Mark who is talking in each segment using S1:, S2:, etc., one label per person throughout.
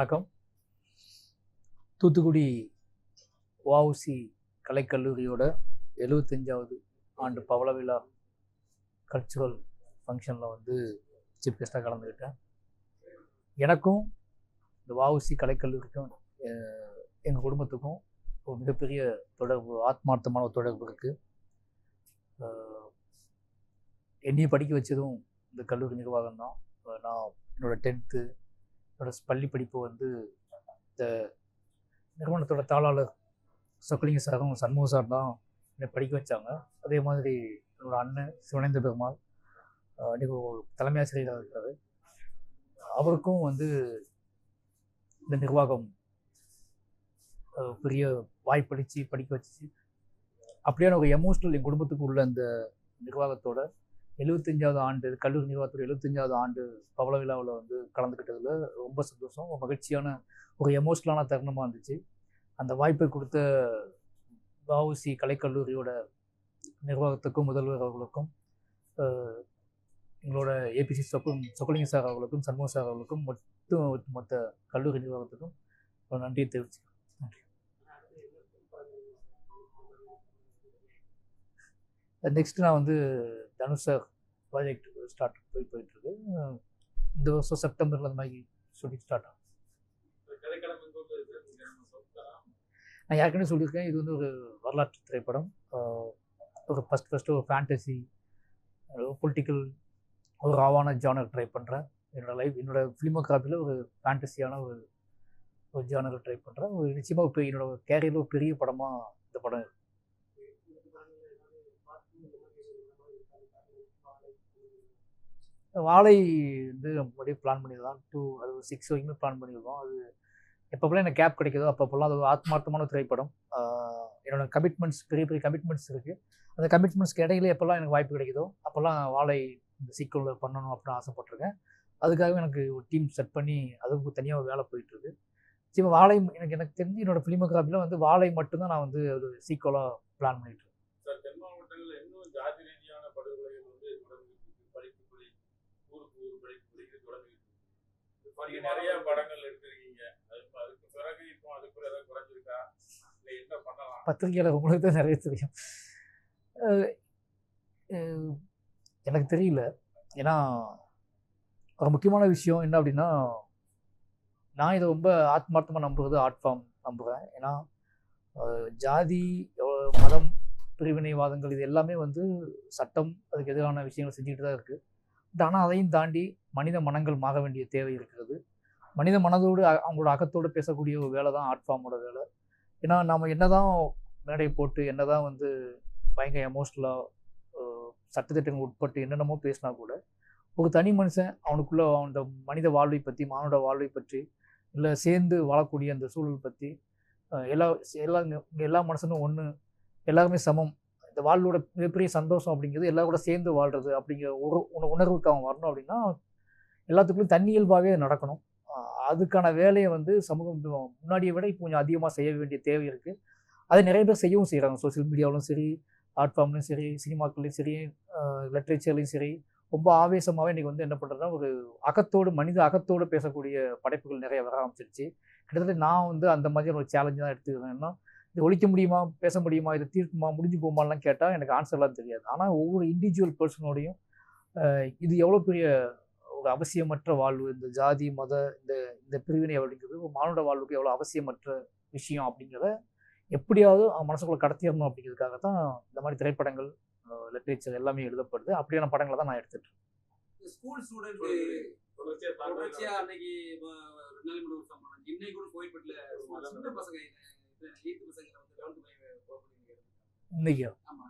S1: வணக்கம். தூத்துக்குடி வஉசி கலைக்கல்லூரியோட 75வது ஆண்டு பவள விழா கல்ச்சுரல் ஃபங்க்ஷனில் வந்து சீஃப் கெஸ்ட்டாக கலந்துக்கிட்டேன். எனக்கும் இந்த வஉசி கலைக்கல்லூரிக்கும் எங்கள் குடும்பத்துக்கும் ஒரு மிகப்பெரிய தொடர்பு, ஆத்மார்த்தமான ஒரு தொடர்பு இருக்குது. என்னையும் படிக்க வச்சதும் இந்த கல்லூரி நிர்வாகம் தான். நான் என்னோடய 10th பள்ளி படிப்பு வந்து இந்த நிறுவனத்தோட தாளாளர் சொக்கலிங்க சாரும் சண்முக சார் தான் என்னை படிக்க வச்சாங்க. அதே மாதிரி என்னோடய அண்ணன் சிவனேந்திர பெருமாள் இன்றைக்கி தலைமை ஆசிரியராக இருக்கார். அவருக்கும் வந்து இந்த நிர்வாகம் பெரிய வாய்ப்பளித்து படிக்க வச்சு அப்படியான ஒரு எமோஷ்னல் என் குடும்பத்துக்கு உள்ள இந்த நிர்வாகத்தோட 75வது ஆண்டு கல்லூரி நிர்வாகத்தோட 75வது ஆண்டு பவள விழாவில் வந்து கலந்துக்கிட்டதில் ரொம்ப சந்தோஷம், ஒரு மகிழ்ச்சியான ஒரு எமோஷ்னலான தருணமாக இருந்துச்சு. அந்த வாய்ப்பை கொடுத்த வஉசி கலைக்கல்லூரியோட நிர்வாகத்துக்கும் முதல்வர் அவர்களுக்கும், எங்களோட ஏபிசி சொக்கலிங்க சார் அவர்களுக்கும், சண்முக சார் அவர்களுக்கும், மொத்த கல்லூரி நிர்வாகத்துக்கும் ஒரு நன்றியை தெரிவிச்சுக்கிறேன். நன்றி. நெக்ஸ்ட்டு நான் வந்து தனுஷ் சார் ப்ராஜெக்ட் போயிட்டுருக்கு. இந்த வருஷம் செப்டம்பரில் அந்த மாதிரி ஷூட்டிங் ஸ்டார்ட் ஆகும். நான் ஏற்கனவே சொல்லியிருக்கேன், இது வந்து ஒரு வரலாற்று திரைப்படம். ஒரு ஃபஸ்ட்டு ஒரு ஃபேண்டசி, பொலிட்டிக்கல், ஒரு ராவான ஜானர் ட்ரை பண்ணுறேன். என்னோடய ஃபிலிமோகிராஃபியில் ஒரு ஃபேண்டசியான ஒரு ஜானர் ட்ரை பண்ணுறேன். நிச்சயமாக இப்போ என்னோடய கேரியரில் ஒரு பெரிய படமாக இந்த படம். வாழை வந்து முன்னாடியே பிளான் பண்ணிடலாம். அது 6 வரைக்குமே பிளான் பண்ணியிருக்கோம். அது எப்பப்பெல்லாம் எனக்கு கேப் கிடைக்குதோ அப்பப்போல்லாம் அது ஒரு ஆத்மார்த்தமான திரைப்படம். என்னோடய கமிட்மெண்ட்ஸ், பெரிய பெரிய கமிட்மெண்ட்ஸ் இருக்குது. அந்த கமிட்மெண்ட்ஸ்க்கு இடையில எப்போல்லாம் எனக்கு வாய்ப்பு கிடைக்குதோ அப்போல்லாம் வாழை இந்த சீக்கிரம் பண்ணணும் அப்படின்னு ஆசைப்பட்டிருக்கேன். அதுக்காக எனக்கு ஒரு டீம் செட் பண்ணி அதுக்கு தனியாக வேலை போயிட்டுருக்கு. சரி, வாழை எனக்கு தெரிஞ்சு என்னோடய ஃபிலிமோகிராஃபியில் வந்து வாழை மட்டும்தான் நான் வந்து ஒரு சீக்கிரலாக பிளான் பண்ணிட்டுருக்கேன்.
S2: நிறைய படங்கள் எடுத்திருக்கீங்க. அதுக்கு பிறகு இப்போ அதுக்கு ஏதாவது குறைஞ்சிருக்கா, இல்லை என்ன பண்ணலாம்?
S1: பத்திரிகையாளர் உங்களுக்கு தான் நிறைய தெரியும். எனக்கு தெரியல. ஏன்னா ஒரு முக்கியமான விஷயம் என்ன அப்படின்னா, நான் இதை ரொம்ப ஆத்மார்த்தமாக நம்புறது ஆர்ட் ஃபார்ம் நம்புகிறேன். ஏன்னா ஜாதி, மதம், பிரிவினைவாதங்கள் இது எல்லாமே வந்து சட்டம் அதுக்கு எதிரான விஷயங்கள் செஞ்சுக்கிட்டு தான் இருக்குது. பட் ஆனால் அதையும் தாண்டி மனித மனங்கள் மாற வேண்டிய தேவை இருக்கிறது. மனித மனதோடு அவங்களோட அகத்தோடு பேசக்கூடிய ஒரு வேலை தான் ஆர்ட் ஃபார்மோட வேலை. ஏன்னா நம்ம என்ன தான் மேடை போட்டு என்ன தான் வந்து பயங்கர எமோஷ்னலாக சட்டத்திட்டங்கள் உட்பட்டு என்னென்னமோ பேசினா கூட ஒரு தனி மனுஷன் அவனுக்குள்ளே அந்த மனித வாழ்வை பற்றி, மானோட வாழ்வை பற்றி, இல்லை சேர்ந்து வாழக்கூடிய அந்த சூழல் பற்றி எல்லா மனுஷனும் ஒன்று, எல்லாருமே சமம், இந்த வாழ்வோட மிகப்பெரிய சந்தோஷம் அப்படிங்கிறது எல்லாரும் கூட சேர்ந்து வாழ்கிறது அப்படிங்கிற ஒரு உணர்வுக்கு அவன் வரணும் அப்படின்னா எல்லாத்துக்குள்ளும் தன்னியல்பாகவே நடக்கணும். அதுக்கான வேலையை வந்து சமூகம் முன்னாடியை விட இப்போ கொஞ்சம் அதிகமாக செய்ய வேண்டிய தேவை இருக்குது. அதை நிறைய பேர் செய்யவும் செய்கிறாங்க. சோசியல் மீடியாவிலும் சரி, ஆர்ட் ஃபார்ம்லையும் சரி, சினிமாக்கள்லையும் சரி, லிட்ரேச்சர்லையும் சரி, ரொம்ப ஆவேசமாகவே இன்றைக்கி வந்து என்ன பண்ணுறதுனா ஒரு மனித அகத்தோடு பேசக்கூடிய படைப்புகள் நிறைய வர ஆரம்பிச்சிருச்சு. கிட்டத்தட்ட நான் வந்து அந்த மாதிரி ஒரு சேலஞ்சு தான் எடுத்துக்கிறேன்னா, இது ஒழிக்க முடியுமா, பேச முடியுமா, இது தீர்க்குமா, முடிஞ்சு போகுமாலாம் கேட்டால் எனக்கு ஆன்சர்லாம் தெரியாது. ஆனால் ஒவ்வொரு இண்டிவிஜுவல் பர்சனோடையும் இது எவ்வளோ பெரிய ஒரு அவசியமற்ற வாழ்வு, இந்த ஜாதி மத இந்த பிரிவினை அப்படிங்கிறது ஒரு மானுட வாழ்வுக்கு எவ்வளோ அவசியமற்ற விஷயம் அப்படிங்கிறத எப்படியாவது அவன் மனசுக்குள்ளே கடத்திடணும் அப்படிங்கிறதுக்காக தான் இந்த மாதிரி திரைப்படங்கள், லிட்ரேச்சர் எல்லாமே எழுதப்படுது. அப்படியான படங்களை தான் நான் எடுத்துட்டு இருக்கேன்.
S3: ஸ்கூல் ஸ்டூடெண்ட் தொடர்ச்சியா அன்னைக்கு 2 நாள் முன்னாடி சம்பவம் இன்னைக்கு கூட கோயில்பேட்டில் சின்ன பசங்க 8th பசங்க வந்து 11th போகிறீங்க
S1: இன்னைக்கு.
S3: ஆமா,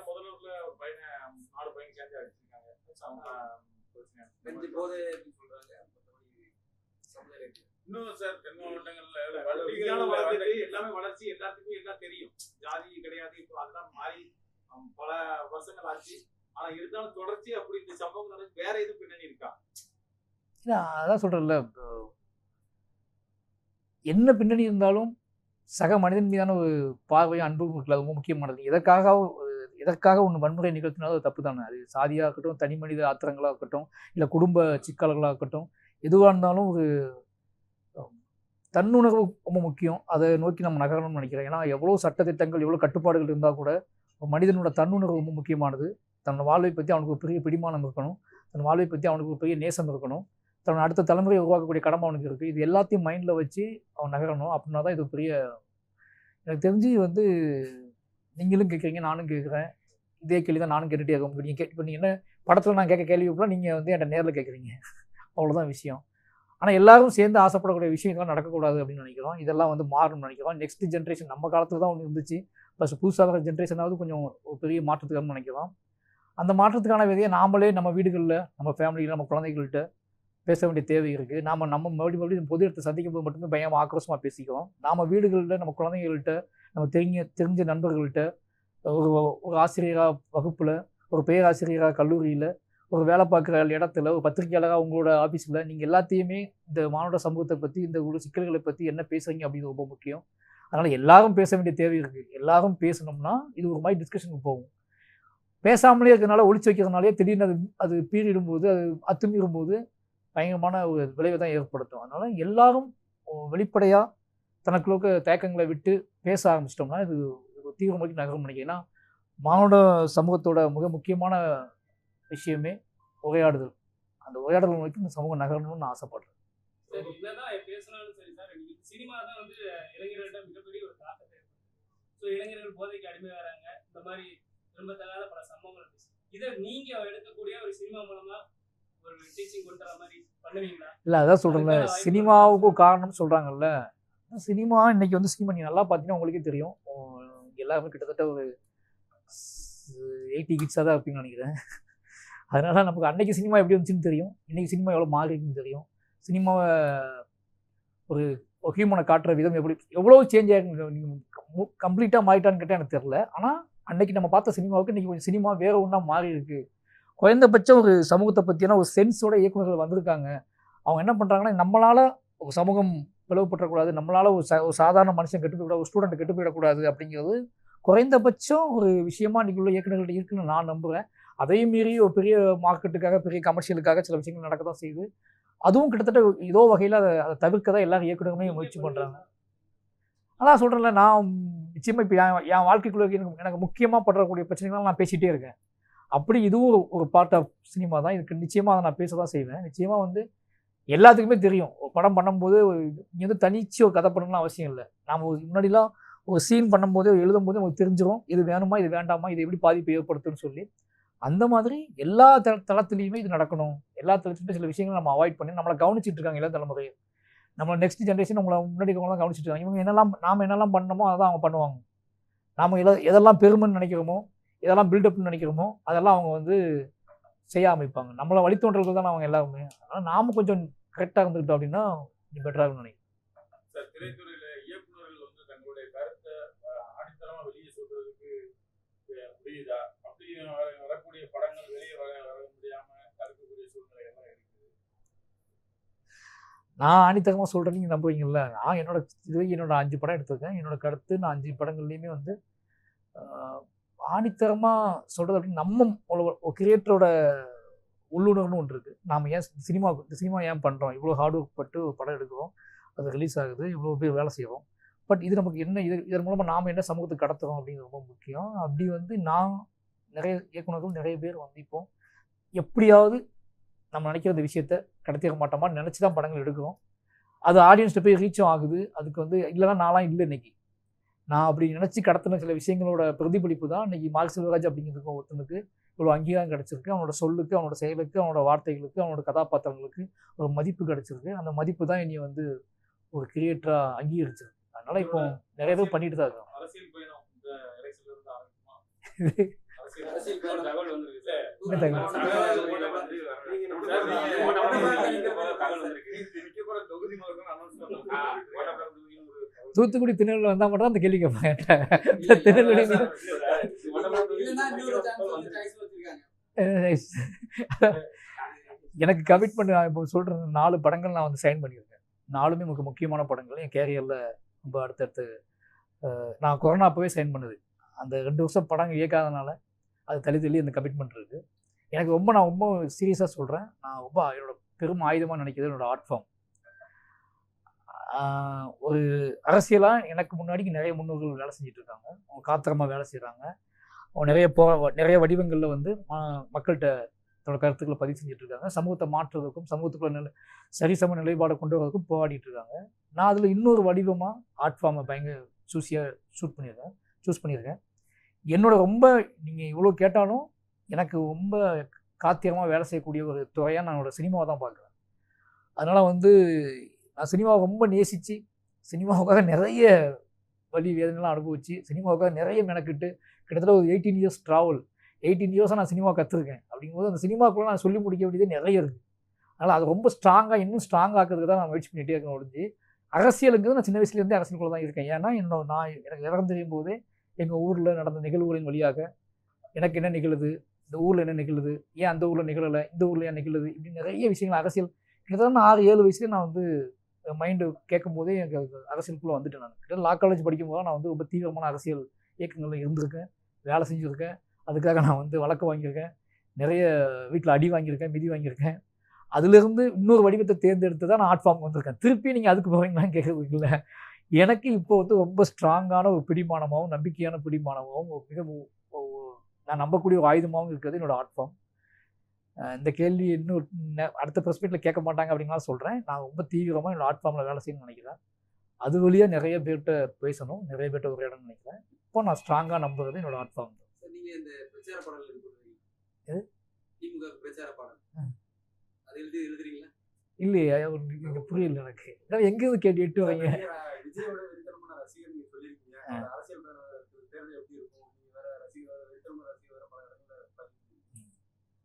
S2: முதல்ல ஒரு பையனை 4 பையன் சேர்ந்து அடிச்சிருக்காங்க.
S3: போதே அப்படின்னு சொல்றாங்க.
S2: இன்னும் சார் தென் மாவட்டங்கள்ல எல்லாமே வளர்ச்சி, எல்லாத்துக்குமே எல்லாம் தெரியும், ஜாதி கிடையாது. இப்போ அதெல்லாம் மாறி பல வருஷங்கள் ஆச்சு. ஆனா இருந்தாலும் தொடர்ச்சி அப்படி இந்த சம்பவம் நடந்து வேற எதுவும் பின்னணி இருக்கா?
S1: அதான் சொல்றேன்ல, என்ன பின்னணி இருந்தாலும் சக மனிதன் மீதான ஒரு பார்வையும் அன்பும் ரொம்ப முக்கியமானது. எதற்காக ஒன்று வன்முறை நிகழ்த்தினாலும் அது தப்பு தானே. அது சாதியாக இருக்கட்டும், தனி மனித ஆத்திரங்களாக இருக்கட்டும், இல்லை குடும்ப சிக்கல்களாக இருக்கட்டும், எதுவாக இருந்தாலும் ஒரு தன்னுணர்வு ரொம்ப முக்கியம். அதை நோக்கி நம்ம நகரணும்னு நினைக்கிறேன். ஏன்னா எவ்வளோ சட்டத்திட்டங்கள், எவ்வளோ கட்டுப்பாடுகள் இருந்தால் கூட மனிதனோட தன்னுணர்வு ரொம்ப முக்கியமானது. தன் வாழ்வை பற்றி அவனுக்கு ஒரு பெரிய பிடிமானம் இருக்கணும், தன் வாழ்வை பற்றி அவனுக்கு ஒரு பெரிய நேசம் இருக்கணும், தன் அடுத்த தலைமுறையை உருவாக்கக்கூடிய கடமை அவனுக்கு இருக்குது. இது எல்லாத்தையும் மைண்டில் வச்சு அவன் நகரணும். அப்படின்னா தான் இது பெரிய, எனக்கு தெரிஞ்சு வந்து நீங்களும் கேட்குறீங்க, நானும் கேட்குறேன். இதே கேள்வி தான் நானும் கேட்டுகிட்டே இருக்கோம். நீங்கள் இப்போ நீங்கள் என்ன படத்தில் நான் கேட்க கேள்வி இப்போலாம் நீங்கள் வந்து என்கிட்ட நேரில் கேட்குறீங்க. அவ்வளோதான் விஷயம். ஆனால் எல்லாரும் சேர்ந்து ஆசைப்படக்கூடிய விஷயங்கள்லாம் நடக்கக்கூடாது அப்படின்னு நினைக்கிறோம். இதெல்லாம் வந்து மாறணும்னு நினைக்கிறோம். நெக்ஸ்ட் ஜென்ரேஷன் நம்ம காலத்தில் தான் ஒன்று இருந்துச்சு. ப்ளஸ் புதுசாக வர ஜென்ரேஷனாவது கொஞ்சம் ஒரு பெரிய மாற்றத்துக்கான நினைக்கிறோம். அந்த மாற்றத்துக்கான விதையை நாமளே நம்ம வீடுகளில், நம்ம ஃபேமிலியில், நம்ம குழந்தைகள்கிட்ட பேச வேண்டிய தேவை இருக்குது. நம்ம மறுபடியும் பொது இடத்தை சந்திக்கும் போது மட்டுமே பயமாக ஆக்ரோஷமாக பேசிக்கிறோம். நாம் வீடுகளில் நம்ம குழந்தைகள்கிட்ட, நம்ம தெரிஞ்ச நண்பர்கள்கிட்ட, ஒரு ஆசிரியராக வகுப்பில், ஒரு பேராசிரியராக கல்லூரியில், ஒரு வேலை பார்க்குற இடத்துல, ஒரு பத்திரிகையாளராக உங்களோட ஆஃபீஸில், நீங்கள் எல்லாத்தையுமே இந்த மானுட சமூகத்தை பற்றி, இந்த உள்ள சிக்கல்களை பற்றி என்ன பேசுகிறீங்க அப்படின்னு ரொம்ப முக்கியம். அதனால் எல்லாரும் பேச வேண்டிய தேவை இருக்குது. எல்லாரும் பேசணும்னா இது ஒரு மாதிரி டிஸ்கஷனுக்கு போகும். பேசாமலே இருக்கிறதுனால, ஒழிச்சு வைக்கிறதுனாலே திடீர்னு அது பீறிடும்போது, அது அத்துமீறும்போது பயங்கரமான ஒரு விளைவை தான் ஏற்படுத்தும். அதனால் எல்லாரும் வெளிப்படையாக தனக்குள்ள தயக்கங்களை விட்டு பேச ஆரம்பிச்சிட்டோம்னா இது ஒரு தீவிர நோக்கி நகரும் நினைக்கிறேன். ஏன்னா மானுட சமூகத்தோட மிக முக்கியமான விஷயமே உரையாடுதல். அந்த உரையாடல் நோக்கி இந்த சமூகம் நகரணும்னு நான் ஆசைப்படுறேன்.
S4: சரி, என்னதான் பேசினாலும் சரி சார், சினிமா தான் வந்து இளைஞர்கள்ட்ட மிகப்பெரிய ஒரு தாக்கத்தை ஏற்படுத்தும். ஸோ இளைஞர்கள் போதைக்கு அடிமையாகிறாங்க. இந்த மாதிரி விரும்பத்தகாத பல சம்பவங்கள் இருக்கு. இதை நீங்க எடுக்கக்கூடிய ஒரு சினிமா மூலமா ஒரு டீச்சிங் கொண்டு வர மாதிரி பண்ணுவீங்களா?
S1: இல்லை, அதான் சொல்கிறேன்ல, சினிமாவுக்கும் காரணம் சொல்கிறாங்கல்ல. சினிமா இன்னைக்கு வந்து சினிமா நீங்கள் நல்லா பார்த்தீங்கன்னா உங்களுக்கே தெரியும். எல்லாருமே கிட்டத்தட்ட ஒரு 80 கிட்ஸாக தான் இருப்பீங்கன்னு நினைக்கிறேன். அதனால் நமக்கு அன்னைக்கு சினிமா எப்படி இருந்துச்சுன்னு தெரியும், இன்றைக்கி சினிமா எவ்வளோ மாறிக்குன்னு தெரியும். சினிமாவை ஒரு ஹியூமனை காட்டுற விதம் எவ்வளோ சேஞ்ச் ஆகிருக்கு. நீங்கள் கம்ப்ளீட்டாக மாறிட்டான்னு கேட்டால் எனக்கு தெரில. ஆனால் அன்னைக்கு நம்ம பார்த்த சினிமாவுக்கு இன்றைக்கி கொஞ்சம் சினிமா வேறு ஒன்றா மாறி இருக்குது. குறைந்தபட்சம் ஒரு சமூகத்தை பற்றியான ஒரு சென்ஸோட இயக்குநர்கள் வந்திருக்காங்க. அவங்க என்ன பண்ணுறாங்கன்னா, நம்மளால் ஒரு சமூகம் பிளவுபற்றக்கூடாது, நம்மளால் ஒரு சாதாரண மனுஷன் கெட்டு போயிடக்கூடாது, ஒரு ஸ்டூடெண்ட் கெட்டு போயிடக்கூடாது அப்படிங்கிறது குறைந்தபட்சம் ஒரு விஷயமா இன்றைக்கி உள்ள இயக்குநர்கள்ட்ட இருக்குன்னு நான் நம்புகிறேன். அதையும் மீறி ஒரு பெரிய மார்க்கெட்டுக்காக, பெரிய கமர்ஷியலுக்காக சில விஷயங்கள் நடக்க தான் செய்யுது. அதுவும் கிட்டத்தட்ட ஏதோ வகையில் அதை தவிர்க்க தான் எல்லாரும் இயக்குநருமே முயற்சி பண்ணுறாங்க. அதான் சொல்கிறேன்ல, நான் நிச்சயமாக இப்போ என் வாழ்க்கைக்குள்ளே எனக்கு முக்கியமாக படுறக்கூடிய பிரச்சனைகள்லாம் நான் பேசிகிட்டே இருக்கேன். அப்படி இதுவும் ஒரு பார்ட் ஆஃப் சினிமா தான். இதுக்கு நிச்சயமாக அதை நான் பேச தான் செய்வேன். நிச்சயமாக வந்து எல்லாத்துக்குமே தெரியும், ஒரு படம் பண்ணும்போது இங்கே வந்து தனிச்சு ஒரு கதை பண்ணணும்னு அவசியம் இல்லை. நாம் முன்னாடிலாம் ஒரு சீன் பண்ணும்போது, எழுதும்போது நமக்கு தெரிஞ்சிடும் இது வேணுமா, இது வேண்டாமா, இது எப்படி பாதிப்பு ஏற்படுத்துன்னு சொல்லி. அந்த மாதிரி எல்லா தளத்துலேயுமே இது நடக்கணும். எல்லா தளத்துலையுமே சில விஷயங்கள் நம்ம அவாய்ட் பண்ணி நம்மளை கவனிச்சிட்டு இருக்காங்க எல்லா தலைமுறையும். நம்ம நெக்ஸ்ட் ஜென்ரேஷன் நம்மளை முன்னாடி இருக்கவங்களாம் கவனிச்சிட்டு இருக்காங்க. இவங்க நாம் என்னெல்லாம் பண்ணணுமோ அதான் அவங்க பண்ணுவாங்க. நாம் எதெல்லாம் பெருமைன்னு நினைக்கிறோமோ, இதெல்லாம் பில்டப்னு நினைக்கிறோமோ அதெல்லாம் அவங்க வந்து செய்ய ஆரம்பிப்பாங்க. நம்மளை வழித்தோன்றல்கள் தான் அவங்க எல்லாருமே. அதனால் நாம் கொஞ்சம் கரெக்டாக இருந்துக்கிட்டோம் அப்படின்னா பெட்டராக இருக்கும்னு நினைக்கிறேன்.
S2: சார், திரைத்துறையில இயக்குநர்கள் வந்து தங்களுடைய கருத்தை ஆணித்தரமா வெளியே சொல்றதுக்கு முடியுதா? அப்படி வரக்கூடிய படங்கள் வெளியே வர முடியாம தடுக்கக்கூடிய சூழ்நிலை எல்லாம் இருக்குது.
S1: நான் ஆணித்தரமாக சொல்கிறேன், நீங்கள் நம்புவீங்கல்ல. நான் என்னோட 5 படம் எடுத்திருக்கேன். என்னோட கருத்து நான் 5 படங்கள்லையுமே வந்து ஆணித்தரமாக சொல்கிறது அப்படின்னு நம்ம ஒரு கிரியேட்டரோட உள்ளுணர்வுன்னு ஒன்று இருக்குது. நாம் ஏன் சினிமா ஏன் பண்ணுறோம், இவ்வளோ ஹார்ட் ஒர்க் பட்டு ஒரு படம் எடுக்கிறோம், அது ரிலீஸ் ஆகுது, இவ்வளோ பேர் வேலை செய்கிறோம். பட் இது நமக்கு என்ன, இதன் மூலமாக நாம் என்ன சமூகத்துக்கு கடத்துகிறோம் அப்படிங்கிறது ரொம்ப முக்கியம். அப்படி வந்து நான் நிறைய இயக்குநர்கள் நிறைய பேர் வந்து இப்போ எப்படியாவது நம்ம நினைக்கிற இந்த விஷயத்த கடத்திட மாட்டோமான்னு நினச்சி தான் படங்கள் எடுக்கிறோம். அது ஆடியன்ஸ்ட்டு போய் ரீச்சும் ஆகுது. அதுக்கு வந்து இல்லைனா நான்லாம் இல்லை இன்றைக்கி. நான் அப்படி நினச்சி கடத்தின சில விஷயங்களோட பிரதிபலிப்பு தான் இன்றைக்கி மார்க் செல்வராஜ் அப்படிங்கிறதுக்கு ஒருத்தனுக்கு இவ்வளோ அங்கீகாரம் கிடச்சிருக்கு. அவனோட சொல்லுக்கு, அவனோட செயலுக்கு, அவனோட வார்த்தைகளுக்கு, அவனோட கதாபாத்திரங்களுக்கு ஒரு மதிப்பு கிடச்சிருக்கு. அந்த மதிப்பு தான் என்னை வந்து ஒரு கிரியேட்டராக அங்கீகரிச்சிருக்கு. அதனால் இப்போ நிறைய பேர் பண்ணிட்டு தான் இருக்கோம்.
S2: அரசியல் பயணம் இந்த எலெக்ஷன்ல இருந்து ஆரம்பிக்குமா?
S3: அரசியல் பயணம்
S2: தகவல் வந்திருக்கு சார்.
S1: என்ன தகவல்? தூத்துக்குடி திருநெல்வேலி வந்தால் மட்டும் தான் அந்த கேள்வி கேட்பாங்க. திருநெல்வேலி எனக்கு கமிட்மெண்ட். நான் இப்போ சொல்கிறேன், 4 படங்கள் நான் வந்து சைன் பண்ணியிருக்கேன். 4மே மிக முக்கியமான படங்கள் என் கேரியரில். ரொம்ப அடுத்தடுத்து நான் கொரோனா அப்போவே சைன் பண்ணுது. அந்த 2 வருஷம் படம் இயக்காதனால அது தள்ளி அந்த கமிட்மெண்ட் இருக்குது. எனக்கு நான் ரொம்ப சீரியஸாக சொல்கிறேன். நான் ரொம்ப என்னோட பெரும் ஆயுதமாக நினைக்கிறது என்னோடய ஆர்ட் ஃபார்ம். ஒரு அரசியலாக எனக்கு முன்னாடி நிறைய முன்னோர்கள் வேலை செஞ்சிட்ருக்காங்க. அவங்க காத்திரமாக வேலை செய்கிறாங்க. அவங்க நிறைய வடிவங்களில் வந்து மக்கள்கிட்ட தன்னோட கருத்துக்களை பதிவு செஞ்சிட்ருக்காங்க. சமூகத்தை மாற்றுறதுக்கும் சமூகத்துக்குள்ள சரிசம நிலைப்பாடை கொண்டு வரதுக்கும் போராடிட்டு இருக்காங்க. நான் அதில் இன்னொரு வடிவமாக ஆர்ட் ஃபார்மை பயங்கர சூஸ் பண்ணியிருக்கேன். என்னோட ரொம்ப நீங்கள் இவ்வளோ கேட்டாலும் எனக்கு ரொம்ப காத்திரமாக வேலை செய்யக்கூடிய ஒரு துறையாக நான் என்னோடய சினிமாவை தான் பார்க்குறேன். அதனால் வந்து நான் சினிமாவை ரொம்ப நேசித்து சினிமாவுக்காக நிறைய வலி வேதனைலாம் அனுபவிச்சு சினிமாவுக்காக நிறைய மெனக்கிட்டு கிட்டத்தட்ட ஒரு 18 இயர்ஸ் ட்ராவல் 18 இயர்ஸாக நான் சினிமா கற்றுருக்கேன். அப்படிங்கும்போது அந்த சினிமாக்குள்ளே நான் சொல்லி முடிக்க வேண்டியது நிறைய இருக்குது. அதனால் அது ரொம்ப இன்னும் ஸ்ட்ராங் ஆக்கிறதுக்கு தான் நான் முயற்சி பண்ணிகிட்டே இருக்கேன். ஒழிஞ்சு அரசியலுங்கிறது நான் சின்ன வயசுலேருந்தே அரசியலுக்குள்ள தான் இருக்கேன். ஏன்னா எனக்கு இறந்து தெரியும் போதே எங்கள் ஊரில் நடந்த நிகழ்வுகளின் வழியாக எனக்கு என்ன நிகழுது, இந்த ஊரில் என்ன நிகழுது, ஏன் அந்த ஊரில் நிகழலை, இந்த ஊரில் ஏன் நிகழுது, இப்படி நிறைய விஷயங்கள் அரசியல் கிட்டத்தட்ட நான் 6-7 வயசுலேயே நான் வந்து மைண்டு கேட்கும் போதே எனக்கு அரசியலுக்குள்ளே வந்துட்டேன். நான் கிட்ட லா காலேஜ் படிக்கும் போது நான் வந்து ரொம்ப தீவிரமான அரசியல் இயக்கங்களில் இருந்திருக்கேன், வேலை செஞ்சுருக்கேன். அதுக்காக நான் வந்து வழக்கு வாங்கியிருக்கேன், நிறைய வீட்டில் அடி வாங்கியிருக்கேன், மிதி வாங்கியிருக்கேன். அதுலேருந்து இன்னொரு வடிவத்தை தேர்ந்தெடுத்து தான் நான் ஆர்ட் ஃபார்ம் வந்திருக்கேன். திருப்பி நீங்கள் அதுக்கு போவீங்களான்னு கேட்குறது இல்லை. எனக்கு இப்போ வந்து ரொம்ப ஸ்ட்ராங்கான ஒரு பிடிமானமாகவும் நம்பிக்கையான பிடிமானமாகவும் மிக நான் நம்பக்கூடிய ஒரு ஆயுதமாகவும் இருக்கிறது என்னோடய ஆர்ட் ஃபார்ம். இந்த கேள்வி இன்னும் அடுத்த ப்ரெஸ் மீட்டில் கேட்க மாட்டாங்க அப்படின்லாம் சொல்கிறேன். நான் ரொம்ப தீவிரமாக என்னோடய ஆர்ட் ஃபார்மில் வேலை செய்யணும்னு நினைக்கிறேன். அது வழியாக நிறைய பேர்கிட்ட பேசணும், நிறைய பேர்கிட்ட உரையாடணும்னு நினைக்கிறேன். இப்போ நான் ஸ்ட்ராங்காக நம்புறது என்னோடய ஆர்ட் ஃபார்ம் தான்.
S3: நீங்கள் இந்த பிரச்சார பாடல்
S1: எது
S3: திமுக பிரச்சார பாடல் அது எழுதுறீங்களா?
S1: இல்லையே, நீங்கள் புரியல எனக்கு. எங்கேருந்து கேட்டு எட்டு வரீங்க?
S3: விஜயோட வெறித்தனமான ரசிகர் நீங்கள் சொல்லியிருக்கீங்க. அரசியல் தேர்தல் எப்படி இருக்கும்? நீங்கள் வேற ரசிகர் வெறித்தனமான ரசிகர் பல இடங்களில்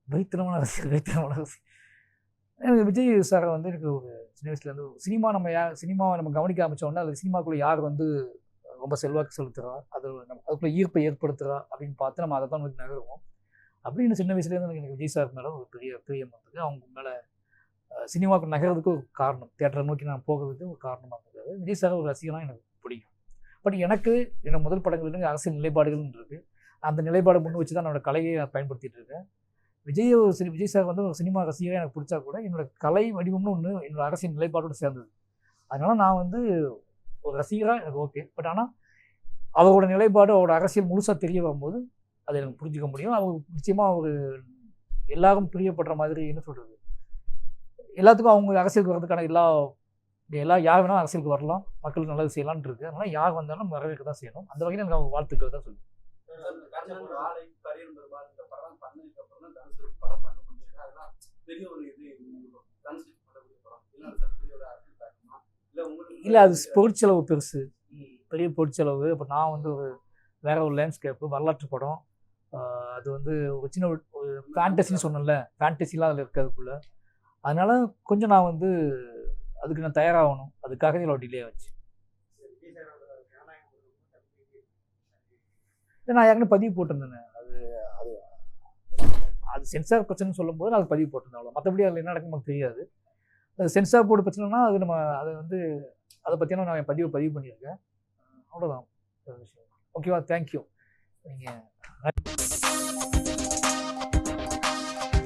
S1: வெறித்தனமான ரசிகர் எனக்கு விஜய் சாரை வந்து எனக்கு ஒரு சின்ன வயசுலேருந்து சினிமாவை நம்ம கவனிக்க ஆரம்பித்தோன்னா அது சினிமாக்குள்ளே யார் வந்து ரொம்ப செல்வாக்கு செலுத்துகிறா, அதுக்குள்ளே ஈர்ப்பை ஏற்படுத்துகிறா அப்படின்னு பார்த்து நம்ம அதை தான் நோக்கி நகருவோம். அப்படின்னு சின்ன வயசுலேருந்து எனக்கு விஜய் சார் மேலே ஒரு பெரிய பிரியம் வந்தது. அவங்க மேலே சினிமாவுக்கு நகர்றதுக்கு ஒரு காரணம், தியேட்டரை நோக்கி நான் போகிறதுக்கு ஒரு காரணமாக இருந்தது. விஜய் சார் ஒரு ரசிகனாக எனக்கு பிடிக்கும். பட் எனக்கு என்னோட முதல் படங்கள் அரசியல் நிலைப்பாடுகள்னு இருக்குது. அந்த நிலைப்பாடை முன் வச்சு தான் என்னோடய கலையை பயன்படுத்திகிட்டு இருக்கேன். விஜய் சார் வந்து ஒரு சினிமா ரசிகராக எனக்கு பிடிச்சா கூட என்னோடய கலை வடிவம்னு ஒன்று என்னோடய அரசியல் நிலைப்பாடோடு சேர்ந்தது. அதனால் நான் வந்து ஒரு ரசிகராக எனக்கு ஓகே. பட் ஆனால் அவரோட நிலைப்பாடு அவரோட அரசியல் முழுசாக தெரிய வரும்போது அதை எனக்கு புரிஞ்சிக்க முடியும். அவங்க நிச்சயமாக ஒரு எல்லாரும் பிரியப்படுற மாதிரி என்ன சொல்கிறது, எல்லாத்துக்கும் அவங்க அரசியலுக்கு வர்றதுக்கான எல்லாம் யார் வேணாலும் அரசியலுக்கு வரலாம், மக்களுக்கு நல்லது செய்யலான்னு இருக்குது. அதனால் யார் வந்தாலும் வரவேற்க தான் செய்யணும். அந்த வகையில் எனக்கு அவங்க வாழ்த்துக்கள் தான் சொல்லுவேன். இல்லை, அது பொருட்செலவு பெருசு, பெரிய பொருட்செலவு. இப்போ நான் வந்து வேற ஒரு லேண்ட்ஸ்கேப்பு வரலாற்று படம், அது வந்து ஒரு சின்ன ஒரு ஃபேண்டசின்னு சொன்னேன்ல, ஃபேண்டசிலாம் அதில் இருக்கிறதுக்குள்ள. அதனால கொஞ்சம் நான் வந்து அதுக்கு நான் தயாராகணும். அதுக்காக இவ்வளோ டிலே ஆச்சு. நான் ஏற்கனவே பதிவு போட்டிருந்தேன். அது சென்சார் பிரச்சனைன்னு சொல்லும்போது நான் அது பதிவு போட்டிருந்தேன். அவ்வளோ. மற்றபடி அதில் என்ன நடக்கும் நமக்கு தெரியாது. அது சென்சார் போர்டு பிரச்சனைனா அது அதை பற்றியான நான் பதிவு பண்ணியிருக்கேன். அவ்வளோதான் விஷயம். ஓகேவா? தேங்க்யூ. நீங்கள்